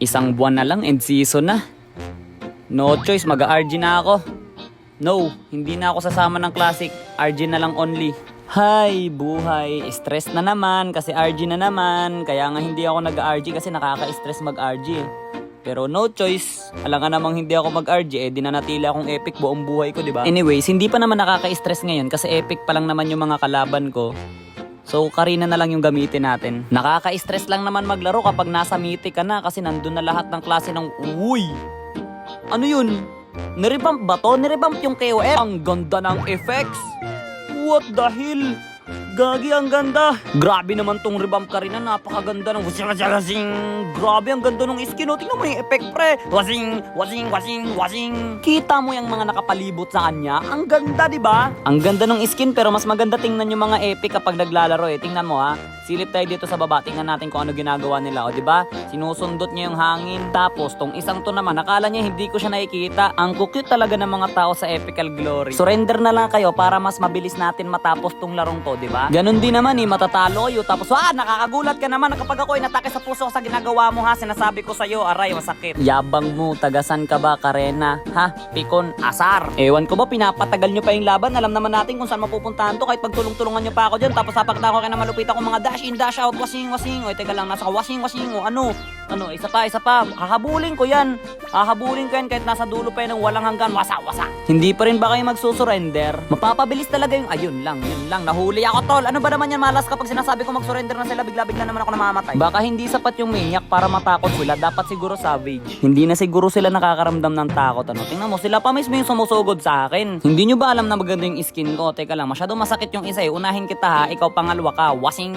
Isang buwan na lang, end season na. No choice, mag-RG na ako. No, hindi na ako sasama ng Classic. RG na lang only. Hay, buhay. Stress na naman kasi RG na naman. Kaya nga hindi ako nag-RG kasi nakaka-stress mag-RG eh. Pero no choice, alam nga namang hindi ako mag-RG eh, dinanatili akong epic buong buhay ko, diba? Anyways, hindi pa naman nakaka-stress ngayon kasi epic pa lang naman yung mga kalaban ko. So, Karina na lang yung gamitin natin. Nakaka-stress lang naman maglaro kapag nasa mythic ka na kasi nandun na lahat ng klase ng uy! Ano yun? Nirevamp ba to? Nirevamp yung KOF? Ang ganda ng effects! What the hell? Gagi, ang ganda! Grabe naman tong revamp Karina, napakaganda ng wasing. Grabe, ang ganda ng skin, oh. Tingnan mo yung effect, pre. Wasing. Kita mo yung mga nakapalibot sa kanya? Ang ganda, di ba? Ang ganda ng skin, pero mas maganda tingnan yung mga epic kapag naglalaro eh. Tingnan mo ha. Silip tayo dito sa baba, tingnan natin kung ano ginagawa nila, o di ba? Sinusundot niya yung hangin. Tapos tong isang to naman, nakala niya hindi ko siya nakikita. Ang cute talaga ng mga tao sa Epical Glory. Surrender na lang kayo para mas mabilis natin matapos tong larong to, di ba? Ganon din naman eh, matatalo kayo. Tapos nakakagulat ka naman kapag ako inatake sa puso sa ginagawa mo ha. Sinasabi ko sa'yo, aray, masakit. Yabang mo, tagasan ka ba, Karena? Ha? Pikon, asar. Ewan ko ba, pinapatagal nyo pa yung laban. Alam naman natin kung saan mapupuntahan to. Kahit pagtulong-tulungan nyo pa ako dyan. Tapos sapagta ko kayo na malupit ako mga dash in, dash out, wasing. O, teka lang, nasa wasing. O, ano, isa pa. Hahabulin ko yan kahit nasa dulo pa yun ng walang hanggan. Wasa. Hindi pa rin ba kayo magsusurrender? Mapapabilis talaga yung, yun lang. Nahuli ako, tol. Ano ba naman yan, malas kapag sinasabi ko mag-surrender na sila, bigla-bigla naman ako namamatay. Baka hindi sapat yung maniac para matakot sila. Dapat siguro savage. Hindi na siguro sila nakakaramdam ng takot. Ano? Tingnan mo, sila pa mismo yung sumusugod sa akin. Hindi nyo ba alam na maganda yung skin ko? Teka lang, masyado masakit yung isa eh. Unahin kita ha, ikaw pangalawa ka. Wasing.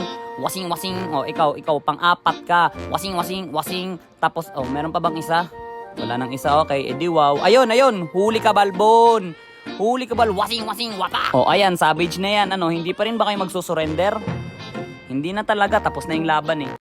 O, ikaw pang-apat ka. Wasing. Tapos, meron pa bang isa? Wala nang isa, okay. Edi wow. Ayun. Huli ka, balbon. Wasing, wata. O, ayan, savage na yan. Ano, hindi pa rin ba kayo magsusurrender? Hindi na talaga, tapos na yung laban eh.